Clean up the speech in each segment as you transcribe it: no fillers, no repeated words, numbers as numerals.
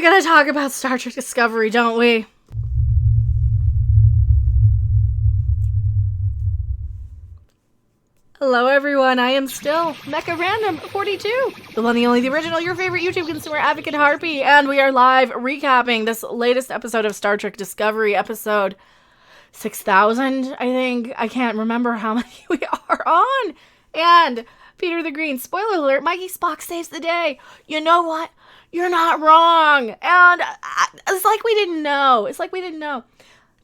We gotta talk about Star Trek Discovery, don't we? Hello everyone, I am still Mecha Random 42, the one, the only, the original, your favorite YouTube consumer advocate Harpy, and we are live recapping this latest episode of Star Trek Discovery, episode 6,000, I think. I can't remember how many we are on. And Peter the Green, spoiler alert, Mikey Spock saves the day. You know what? You're not wrong. And it's like we didn't know.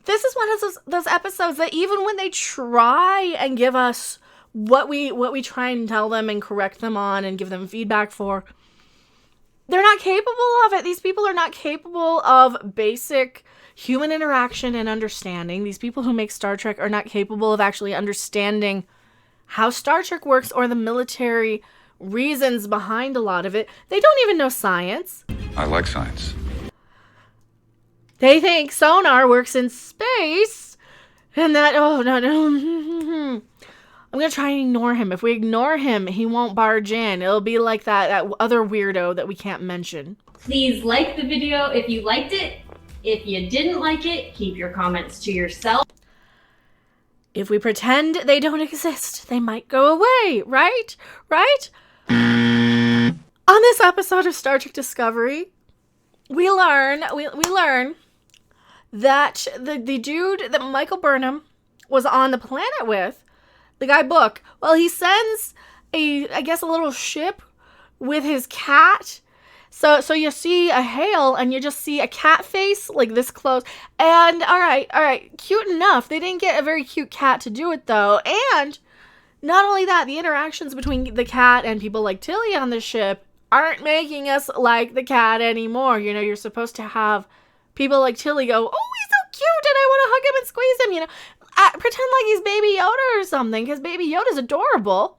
This is one of those episodes that even when they try and give us what we try and tell them and correct them on and give them feedback for, they're not capable of it. These people are not capable of basic human interaction and understanding. These people who make Star Trek are not capable of actually understanding how Star Trek works or the military reasons behind a lot of it. They don't even know science. I like science. They think sonar works in space, and that, oh, no. I'm going to try and ignore him. If we ignore him, he won't barge in. It'll be like that other weirdo that we can't mention. Please like the video if you liked it. If you didn't like it, keep your comments to yourself. If we pretend they don't exist, they might go away, right? Right? On this episode of Star Trek Discovery, we learn that the dude that Michael Burnham was on the planet with, the guy Book, well, he sends a little ship with his cat. So you see a Hale and you just see a cat face like this close. And all right, cute enough. They didn't get a very cute cat to do it though. And not only that, the interactions between the cat and people like Tilly on the ship aren't making us like the cat anymore. You know, you're supposed to have people like Tilly go, oh, he's so cute and I want to hug him and squeeze him, you know. Pretend like he's Baby Yoda or something, because Baby Yoda's adorable.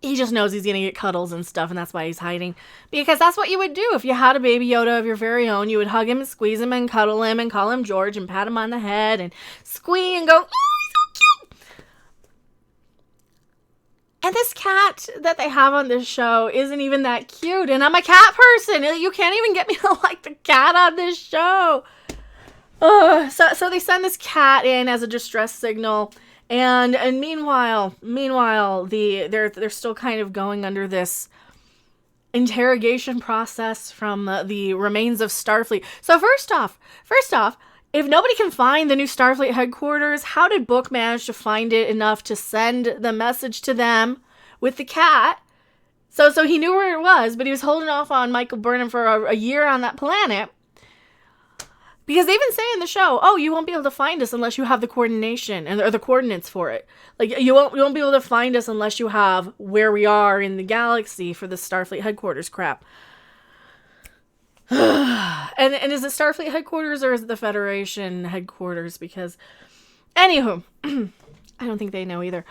He just knows he's gonna get cuddles and stuff, and that's why he's hiding. Because that's what you would do if you had a Baby Yoda of your very own. You would hug him and squeeze him and cuddle him and call him George and pat him on the head and squee and go, oh, he's so cute. And this cat that they have on this show isn't even that cute, and I'm a cat person. You can't even get me to like the cat on this show. So they send this cat in as a distress signal. And meanwhile, they're still kind of going under this interrogation process from the remains of Starfleet. So first off, if nobody can find the new Starfleet headquarters, how did Book manage to find it enough to send the message to them with the cat? So he knew where it was, but he was holding off on Michael Burnham for a year on that planet. Because they even say in the show, oh, you won't be able to find us unless you have the coordination or the coordinates for it. Like, you won't be able to find us unless you have where we are in the galaxy for the Starfleet headquarters crap. and is it Starfleet headquarters or is it the Federation headquarters? Because, anywho, I don't think they know either.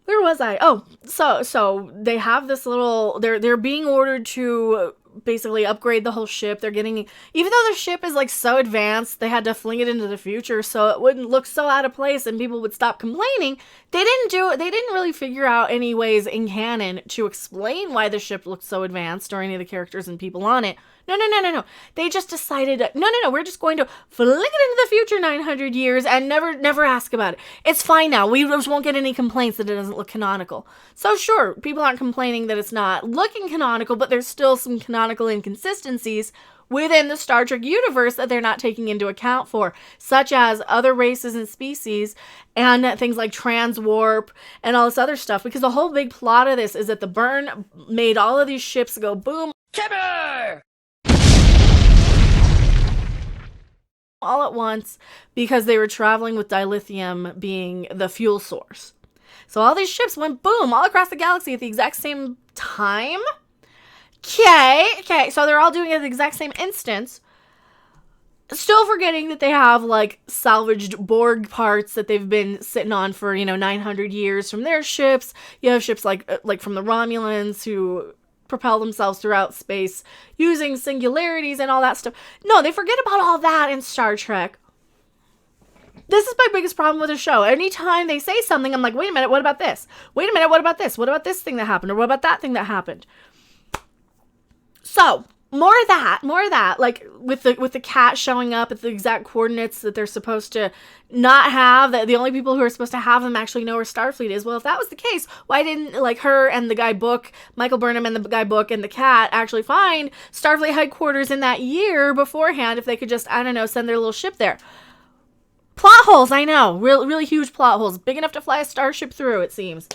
Where was I? Oh, so they have this little, they're being ordered to basically upgrade the whole ship. They're getting, even though the ship is like so advanced, they had to fling it into the future so it wouldn't look so out of place and people would stop complaining. They didn't really figure out any ways in canon to explain why the ship looked so advanced or any of the characters and people on it. No. They just decided, no, we're just going to fling it into the future 900 years and never ask about it. It's fine now. We just won't get any complaints that it doesn't look canonical. So sure, people aren't complaining that it's not looking canonical, but there's still some canonical inconsistencies within the Star Trek universe that they're not taking into account for, such as other races and species and things like transwarp and all this other stuff, because the whole big plot of this is that the burn made all of these ships go boom. Kimmer! All at once because they were traveling with dilithium being the fuel source. So all these ships went boom all across the galaxy at the exact same time. Okay, so they're all doing it at the exact same instance. Still forgetting that they have, like, salvaged Borg parts that they've been sitting on for, 900 years from their ships. You have ships like from the Romulans who propel themselves throughout space using singularities and all that stuff. No, they forget about all that in Star Trek. This is my biggest problem with the show. Anytime they say something, I'm like, wait a minute, what about this? Wait a minute, what about this? What about this thing that happened? Or what about that thing that happened? So, more of that, like with the cat showing up at the exact coordinates that they're supposed to not have, that the only people who are supposed to have them actually know where Starfleet is. Well, if that was the case, why didn't, like, her and the guy Book, Michael Burnham and the guy Book and the cat actually find Starfleet headquarters in that year beforehand if they could just, I don't know, send their little ship there? Plot holes, I know. Really huge plot holes. Big enough to fly a starship through, it seems.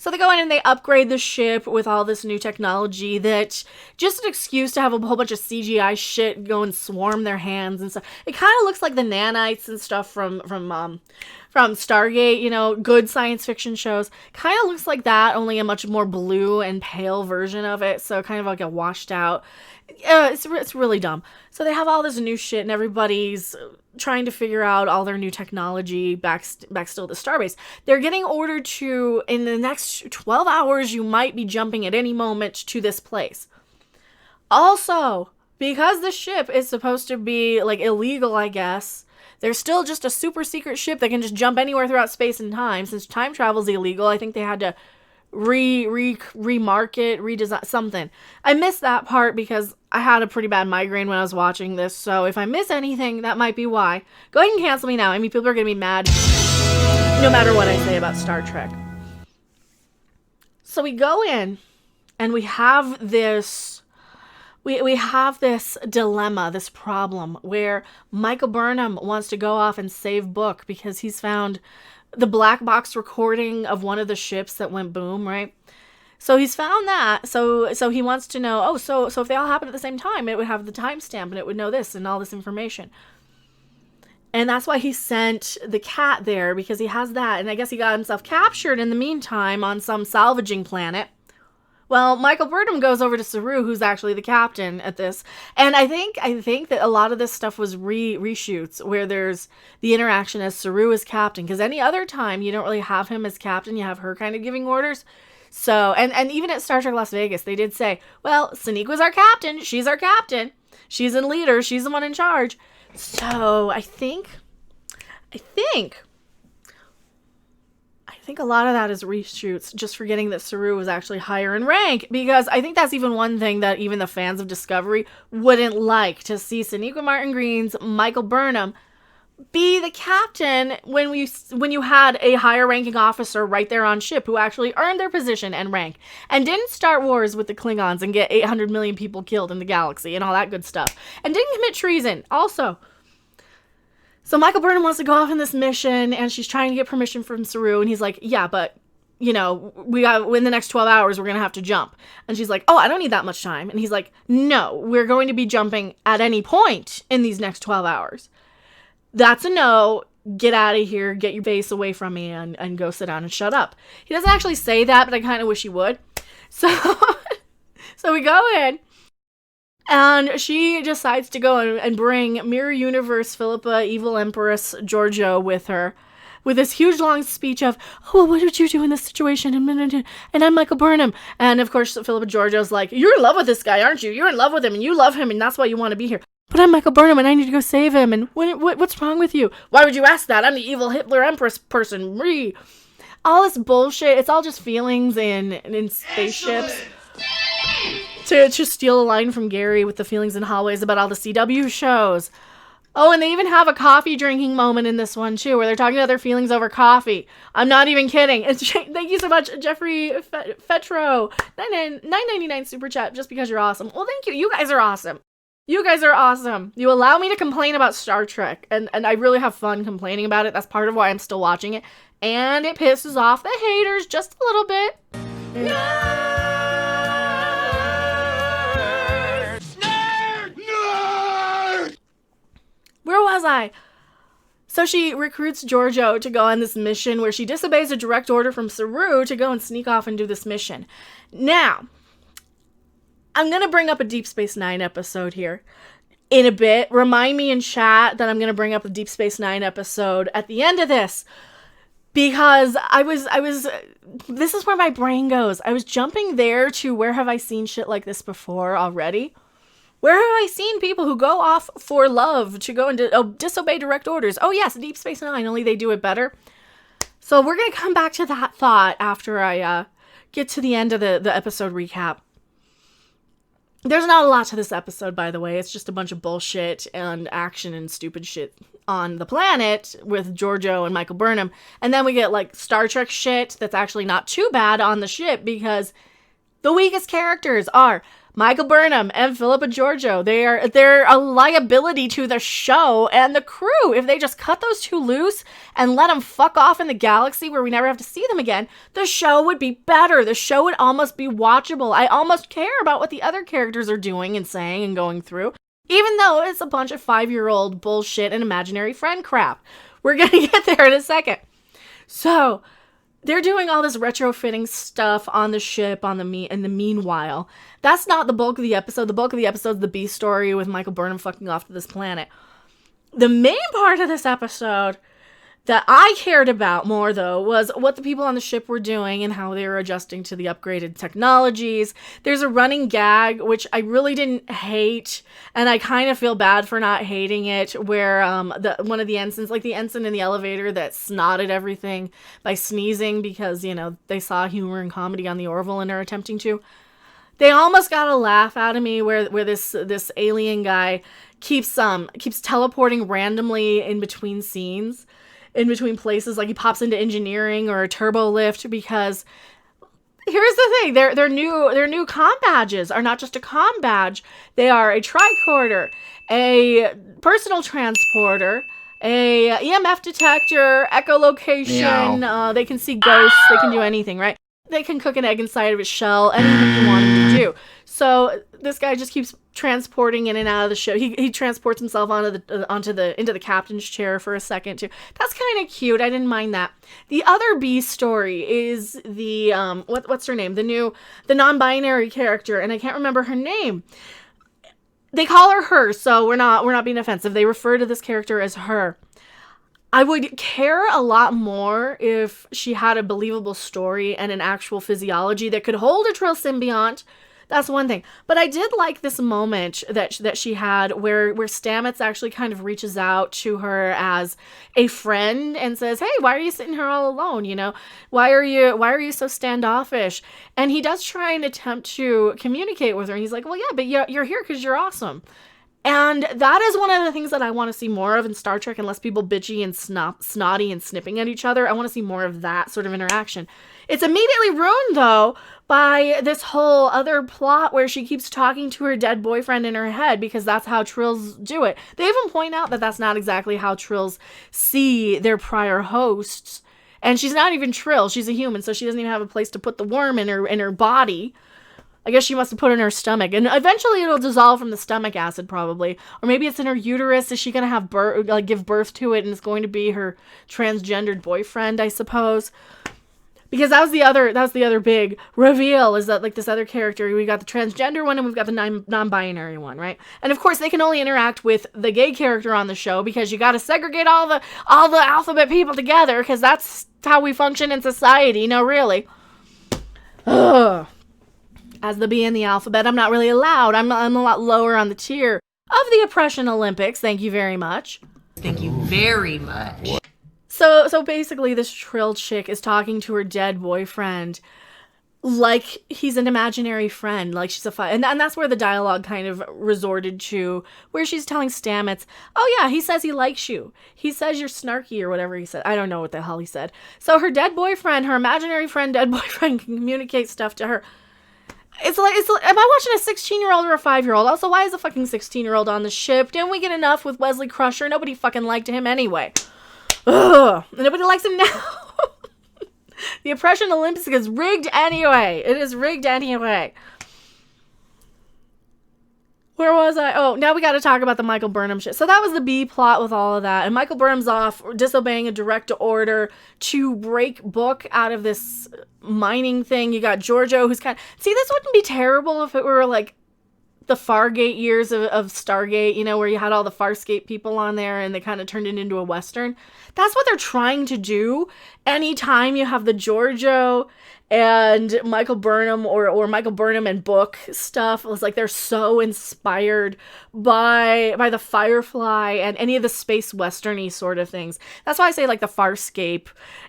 So they go in and they upgrade the ship with all this new technology that just an excuse to have a whole bunch of CGI shit go and swarm their hands and stuff. It kind of looks like the nanites and stuff from Stargate, you know, good science fiction shows. Kind of looks like that, only a much more blue and pale version of it. So kind of like a washed out. It's really dumb. So they have all this new shit and everybody's trying to figure out all their new technology back still at the starbase. They're getting ordered to, in the next 12 hours, you might be jumping at any moment to this place. Also, because the ship is supposed to be, like, illegal, I guess, there's still just a super secret ship that can just jump anywhere throughout space and time. Since time travel is illegal, I think they had to remarket, redesign something. I missed that part because I had a pretty bad migraine when I was watching this, so if I miss anything, that might be why. Go ahead and cancel me now. I mean, people are gonna be mad no matter what I say about Star Trek. So we go in and we have this we have this dilemma, this problem where Michael Burnham wants to go off and save Book because he's found the black box recording of one of the ships that went boom, right? So he's found that. So he wants to know, so if they all happened at the same time, it would have the timestamp and it would know this and all this information. And that's why he sent the cat there, because he has that. And I guess he got himself captured in the meantime on some salvaging planet. Well, Michael Burnham goes over to Saru, who's actually the captain at this. And I think that a lot of this stuff was reshoots where there's the interaction as Saru is captain. Because any other time, you don't really have him as captain. You have her kind of giving orders. So, and even at Star Trek Las Vegas, they did say, well, Sonequa was our captain. She's our captain. She's in leader. She's the one in charge. So I think a lot of that is reshoots, just forgetting that Saru was actually higher in rank, because I think that's even one thing that even the fans of Discovery wouldn't like, to see Sonequa Martin Green's Michael Burnham be the captain when you had a higher ranking officer right there on ship who actually earned their position and rank and didn't start wars with the Klingons and get 800 million people killed in the galaxy and all that good stuff, and didn't commit treason also. So Michael Burnham wants to go off on this mission, and she's trying to get permission from Saru, and he's like, yeah, but, you know, in the next 12 hours, we're going to have to jump. And she's like, oh, I don't need that much time. And he's like, no, we're going to be jumping at any point in these next 12 hours. That's a no. Get out of here. Get your base away from me and go sit down and shut up. He doesn't actually say that, but I kind of wish he would. So, so we go in. And she decides to go and bring Mirror Universe Philippa, Evil Empress Giorgio with her, with this huge long speech of, oh, well, what did you do in this situation? And I'm Michael Burnham. And of course, Philippa Giorgio's like, you're in love with this guy, aren't you? You're in love with him and you love him and that's why you want to be here. But I'm Michael Burnham and I need to go save him. And what's wrong with you? Why would you ask that? I'm the evil Hitler Empress person. All this bullshit. It's all just feelings in spaceships. To steal a line from Gary with the feelings in hallways about all the CW shows. Oh, and they even have a coffee drinking moment in this one, too, where they're talking about their feelings over coffee. I'm not even kidding. Thank you so much, Jeffrey Fetro. $9.99 super chat, just because you're awesome. Well, thank you. You guys are awesome. You guys are awesome. You allow me to complain about Star Trek, and I really have fun complaining about it. That's part of why I'm still watching it. And it pisses off the haters just a little bit. Where was I? So she recruits Giorgio to go on this mission where she disobeys a direct order from Saru to go and sneak off and do this mission. Now, I'm going to bring up a Deep Space Nine episode here in a bit. Remind me in chat that I'm going to bring up a Deep Space Nine episode at the end of this. Because this is where my brain goes. I was jumping there to where have I seen shit like this before already? Where have I seen people who go off for love to go and disobey direct orders? Oh yes, Deep Space Nine, only they do it better. So we're going to come back to that thought after I get to the end of the episode recap. There's not a lot to this episode, by the way. It's just a bunch of bullshit and action and stupid shit on the planet with Giorgio and Michael Burnham. And then we get, like, Star Trek shit that's actually not too bad on the ship because the weakest characters are Michael Burnham and Philippa Giorgio. They're a liability to the show and the crew. If they just cut those two loose and let them fuck off in the galaxy where we never have to see them again, the show would be better. The show would almost be watchable. I almost care about what the other characters are doing and saying and going through, even though it's a bunch of 5-year-old bullshit and imaginary friend crap. We're gonna get there in a second. So they're doing all this retrofitting stuff on the ship in the meanwhile. That's not the bulk of the episode. The bulk of the episode is the B story with Michael Burnham fucking off to this planet. The main part of this episode that I cared about more, though, was what the people on the ship were doing and how they were adjusting to the upgraded technologies. There's a running gag, which I really didn't hate, and I kind of feel bad for not hating it, where one of the ensigns, like the ensign in the elevator that snotted everything by sneezing because, you know, they saw humor and comedy on the Orville and are attempting to. They almost got a laugh out of me where this alien guy keeps teleporting randomly in between scenes, in between places, like he pops into engineering or a turbo lift, because here's the thing, their new comm badges are not just a comm badge. They are a tricorder, a personal transporter, a EMF detector, echolocation, they can see ghosts, they can do anything, right? They can cook an egg inside of its shell, anything you want them to do. So this guy just keeps transporting in and out of the ship. He transports himself into the captain's chair for a second too. That's kind of cute. I didn't mind that. The other B story is the what's her name? The non-binary character, and I can't remember her name. They call her, so we're not being offensive. They refer to this character as her. I would care a lot more if she had a believable story and an actual physiology that could hold a Trill symbiont. That's one thing. But I did like this moment that she had where Stamets actually kind of reaches out to her as a friend and says, "Hey, why are you sitting here all alone? You know, why are you so standoffish?" And he does try and attempt to communicate with her. And he's like, "Well, yeah, but you're here because you're awesome." And that is one of the things that I want to see more of in Star Trek, and less people bitchy and snotty and snipping at each other. I want to see more of that sort of interaction. It's immediately ruined, though, by this whole other plot where she keeps talking to her dead boyfriend in her head, because that's how Trills do it. They even point out that that's not exactly how Trills see their prior hosts. And she's not even Trill. She's a human, so she doesn't even have a place to put the worm in her body. I guess she must have put it in her stomach, and eventually it'll dissolve from the stomach acid, probably. Or maybe it's in her uterus. Is she gonna have give birth to it, and it's going to be her transgendered boyfriend, I suppose? Because that was the other big reveal, is that, like, this other character, we got the transgender one and we've got the non-binary one, right? And of course they can only interact with the gay character on the show, because you got to segregate all the alphabet people together, because that's how we function in society. No, really. Ugh. As the B in the alphabet, I'm not really allowed. I'm a lot lower on the tier of the Oppression Olympics. Thank you very much. Thank you very much. So basically, this Trill chick is talking to her dead boyfriend like he's an imaginary friend, like she's and that's where the dialogue kind of resorted to, where she's telling Stamets, "Oh yeah, he says he likes you. He says you're snarky," or whatever he said. I don't know what the hell he said. So her dead boyfriend, her imaginary friend, dead boyfriend, can communicate stuff to her. It's like, am I watching a 16-year-old or a 5-year-old? Also, why is a fucking 16-year-old on the ship? Didn't we get enough with Wesley Crusher? Nobody fucking liked him anyway. Ugh. Nobody likes him now. The Oppression Olympics is rigged anyway. It is rigged anyway. Where was I? Oh, now we got to talk about the Michael Burnham shit. So that was the B plot with all of that. And Michael Burnham's off disobeying a direct order to break Book out of this mining thing. You got Giorgio, who's kind of... See, this wouldn't be terrible if it were, like, the Fargate years of Stargate, you know, where you had all the Farscape people on there and they kind of turned it into a Western. That's what they're trying to do. Anytime you have the Giorgio and Michael Burnham or Michael Burnham and Book stuff, it was like they're so inspired by the Firefly and any of the space westerny sort of things. That's why I say like the Farscape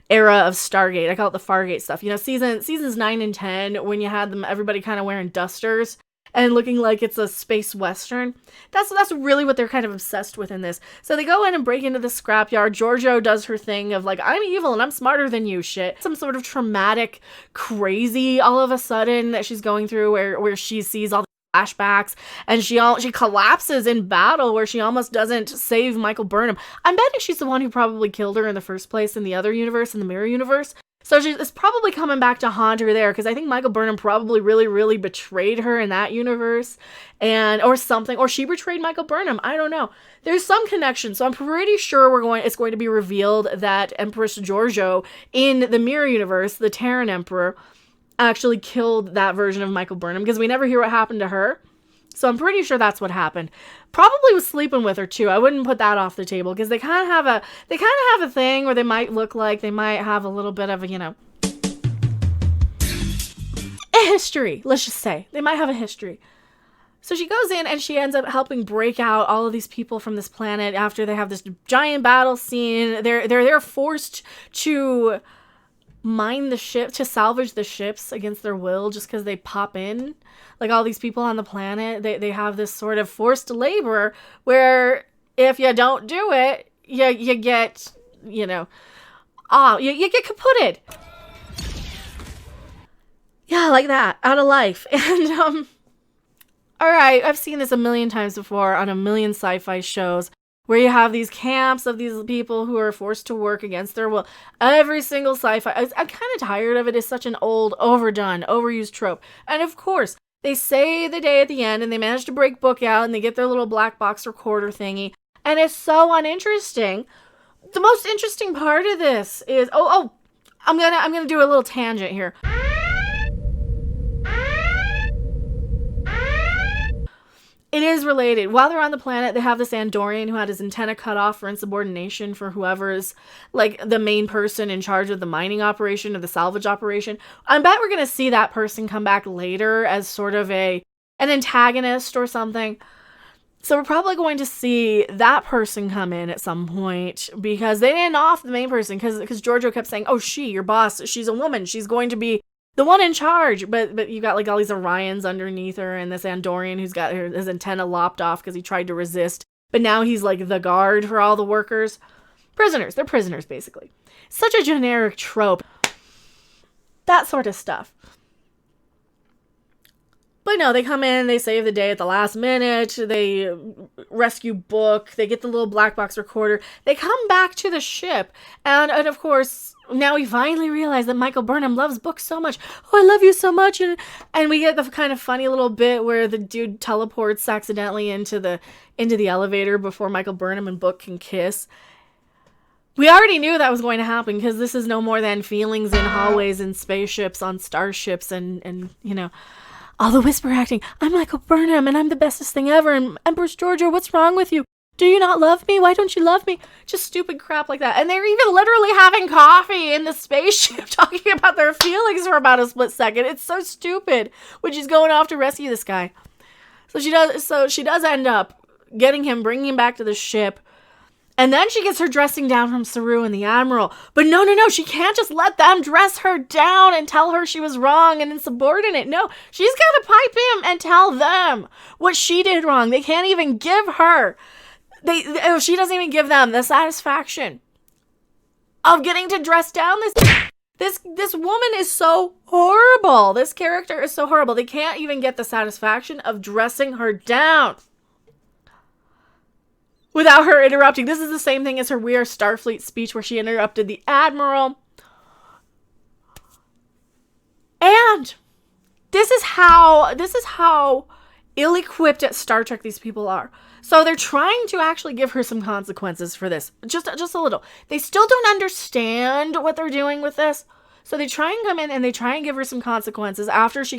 era of Stargate. I call it the Fargate stuff. You know, seasons 9 and 10, when you had them, everybody kind of wearing dusters and looking like it's a space western. That's really what they're kind of obsessed with in this. So they go in and break into the scrapyard. Giorgio does her thing of like, I'm evil and I'm smarter than you shit. Some sort of traumatic, crazy all of a sudden that she's going through where she sees all the flashbacks and she collapses in battle where she almost doesn't save Michael Burnham. I'm betting she's the one who probably killed her in the first place in the other universe, in the mirror universe. So it's probably coming back to haunt her there, because I think Michael Burnham probably really, really betrayed her in that universe, or something, or she betrayed Michael Burnham. I don't know. There's some connection, so I'm pretty sure it's going to be revealed that Empress Giorgio in the mirror universe, the Terran Emperor, actually killed that version of Michael Burnham, because we never hear what happened to her. So I'm pretty sure that's what happened. Probably was sleeping with her too. I wouldn't put that off the table, because they kind of have a thing where they might look like they might have a little bit of a history. Let's just say they might have a history. So she goes in and she ends up helping break out all of these people from this planet after they have this giant battle scene. They're forced to mine the ship, to salvage the ships against their will, just because they pop in. Like all these people on the planet, they have this sort of forced labor where if you don't do it, you get, you get kaputted. Yeah, like that, out of life. And all right, I've seen this a million times before on a million sci-fi shows, where you have these camps of these people who are forced to work against their will. Every single sci-fi, I'm kind of tired of it. It's such an old, overdone, overused trope. And of course, they say the day at the end and they manage to break Book out and they get their little black box recorder thingy. And it's so uninteresting. The most interesting part of this is, I'm gonna do a little tangent here. It is related. While they're on the planet, they have this Andorian who had his antenna cut off for insubordination for whoever is like the main person in charge of the mining operation or the salvage operation. I bet we're going to see that person come back later as sort of an antagonist or something. So we're probably going to see that person come in at some point, because they didn't off the main person, because Giorgio kept saying, your boss, she's a woman. She's going to be the one in charge, but you got like all these Orions underneath her and this Andorian who's got his antenna lopped off because he tried to resist, but now he's like the guard for all the workers. Prisoners. They're prisoners, basically. Such a generic trope. That sort of stuff. But no, they come in, they save the day at the last minute, they rescue Book, they get the little black box recorder, they come back to the ship, and of course, now we finally realize that Michael Burnham loves Book so much. I love you so much. And we get the kind of funny little bit where the dude teleports accidentally into the elevator before Michael Burnham and Book can kiss. We already knew that was going to happen, because this is no more than feelings in hallways and spaceships on starships and all the whisper acting. I'm Michael Burnham and I'm the bestest thing ever. And Empress Giorgio, what's wrong with you? Do you not love me? Why don't you love me? Just stupid crap like that. And they're even literally having coffee in the spaceship talking about their feelings for about a split second. It's so stupid when she's going off to rescue this guy. So she does end up bringing him back to the ship. And then she gets her dressing down from Saru and the Admiral. But no, she can't just let them dress her down and tell her she was wrong and insubordinate. No, she's got to pipe him and tell them what she did wrong. They can't even give her... she doesn't even give them the satisfaction of getting to dress down this woman is so horrible. This character is so horrible. They can't even get the satisfaction of dressing her down without her interrupting. This is the same thing as her weird Starfleet speech where she interrupted the Admiral. And this is how ill-equipped at Star Trek these people are. So they're trying to actually give her some consequences for this. Just a little. They still don't understand what they're doing with this. So they try and come in and they try and give her some consequences after she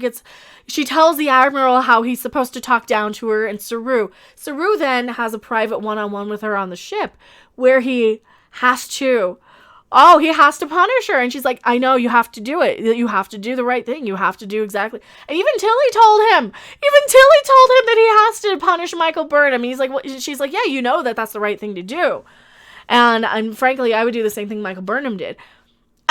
tells the Admiral how he's supposed to talk down to her and Saru then has a private one-on-one with her on the ship where he has to punish her. And she's like, I know, you have to do it. You have to do the right thing. You have to do exactly. And even Tilly told him that he has to punish Michael Burnham. He's like, well, she's like, yeah, you know that's the right thing to do. And frankly, I would do the same thing Michael Burnham did.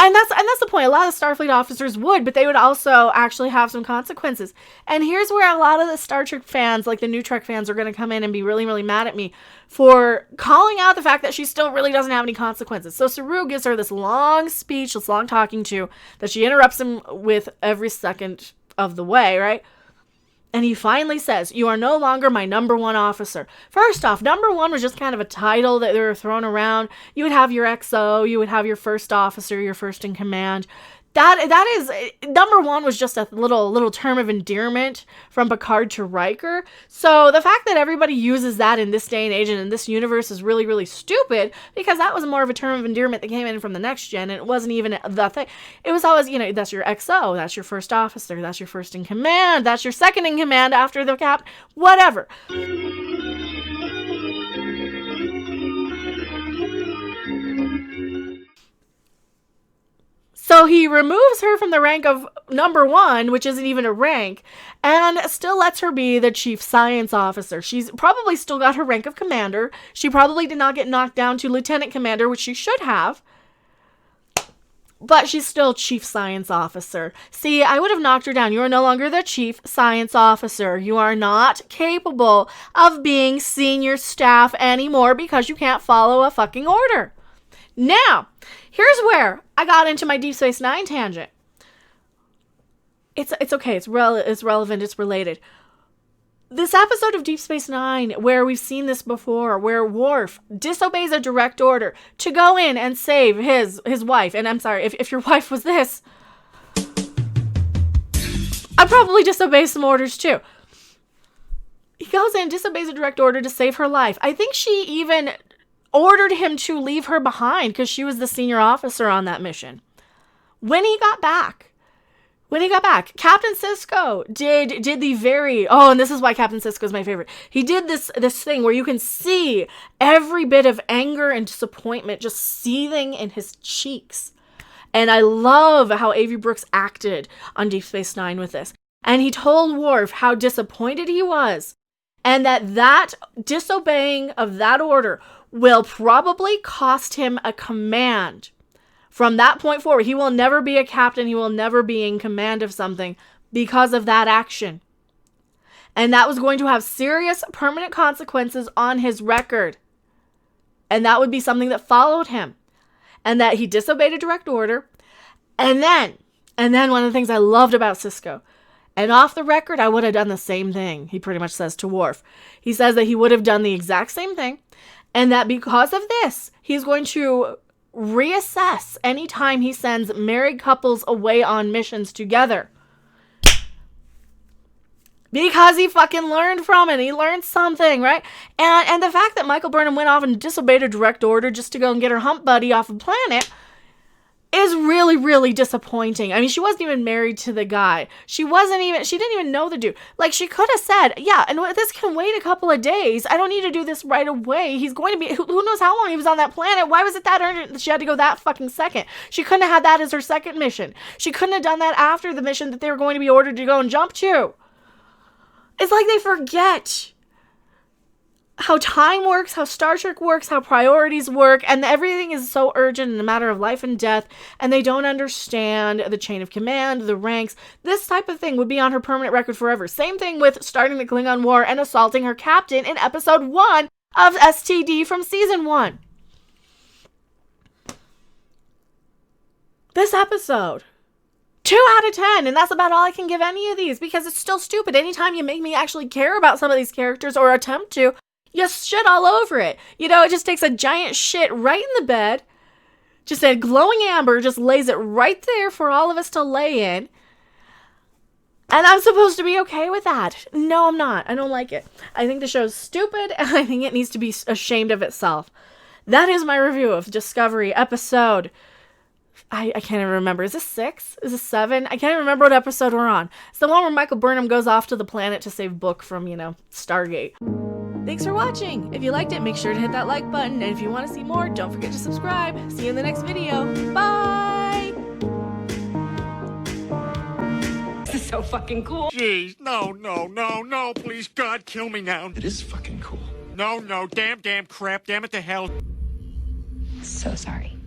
And that's the point. A lot of Starfleet officers would, but they would also actually have some consequences. And here's where a lot of the Star Trek fans, like the new Trek fans, are going to come in and be really, really mad at me for calling out the fact that she still really doesn't have any consequences. So Saru gives her this long speech, this long talking to, that she interrupts him with every second of the way, right? And he finally says, you are no longer my number one officer. First off, number one was just kind of a title that they were throwing around. You would have your XO, you would have your first officer, your first in command. That is, number one was just a little term of endearment from Picard to Riker. So the fact that everybody uses that in this day and age and in this universe is really, really stupid, because that was more of a term of endearment that came in from the next gen, and it wasn't even the thing. It was always, that's your XO, that's your first officer, that's your first in command, that's your second in command after the captain, whatever. So he removes her from the rank of number one, which isn't even a rank, and still lets her be the chief science officer. She's probably still got her rank of commander. She probably did not get knocked down to lieutenant commander, which she should have. But she's still chief science officer. See, I would have knocked her down. You are no longer the chief science officer. You are not capable of being senior staff anymore because you can't follow a fucking order. Now, here's where I got into my Deep Space Nine tangent. It's okay. It's relevant. It's related. This episode of Deep Space Nine, where we've seen this before, where Worf disobeys a direct order to go in and save his wife. And I'm sorry, if your wife was this, I'd probably disobey some orders too. He goes in, disobeys a direct order to save her life. I think she even ordered him to leave her behind because she was the senior officer on that mission. When he got back, Captain Sisko did the very, and this is why Captain Sisko is my favorite. He did this thing where you can see every bit of anger and disappointment just seething in his cheeks. And I love how Avery Brooks acted on Deep Space Nine with this. And he told Worf how disappointed he was, and that disobeying of that order will probably cost him a command. From that point forward, he will never be a captain. He will never be in command of something because of that action. And that was going to have serious permanent consequences on his record. And that would be something that followed him. And that he disobeyed a direct order. And then one of the things I loved about Sisko, and off the record, I would have done the same thing, he pretty much says to Worf. He says that he would have done the exact same thing. And that because of this, he's going to reassess any time he sends married couples away on missions together. Because he fucking learned from it. He learned something, right? And the fact that Michael Burnham went off and disobeyed a direct order just to go and get her hump buddy off a planet is really, really disappointing. I mean, she wasn't even married to the guy. She didn't even know the dude. Like, she could have said, yeah, and this can wait a couple of days. I don't need to do this right away. He's going to be, who knows how long he was on that planet. Why was it that urgent that she had to go that fucking second? She couldn't have had that as her second mission. She couldn't have done that after the mission that they were going to be ordered to go and jump to. It's like they forget how time works, how Star Trek works, how priorities work, and everything is so urgent in a matter of life and death, and they don't understand the chain of command, the ranks. This type of thing would be on her permanent record forever. Same thing with starting the Klingon War and assaulting her captain in episode 1 of STD from season 1. This episode, 2 out of 10, and that's about all I can give any of these, because it's still stupid. Anytime you make me actually care about some of these characters, or attempt to, you shit all over it. It just takes a giant shit right in the bed. Just a glowing amber, just lays it right there for all of us to lay in. And I'm supposed to be okay with that. No, I'm not. I don't like it. I think the show's stupid, and I think it needs to be ashamed of itself. That is my review of Discovery episode I can't even remember. Is this 6? Is this 7? I can't even remember what episode we're on. It's the one where Michael Burnham goes off to the planet to save Book from, Stargate. Thanks for watching. If you liked it, make sure to hit that like button. And if you want to see more, don't forget to subscribe. See you in the next video. Bye! This is so fucking cool. Jeez, no, please, God, kill me now. It is fucking cool. No, damn crap, damn it to hell. So sorry.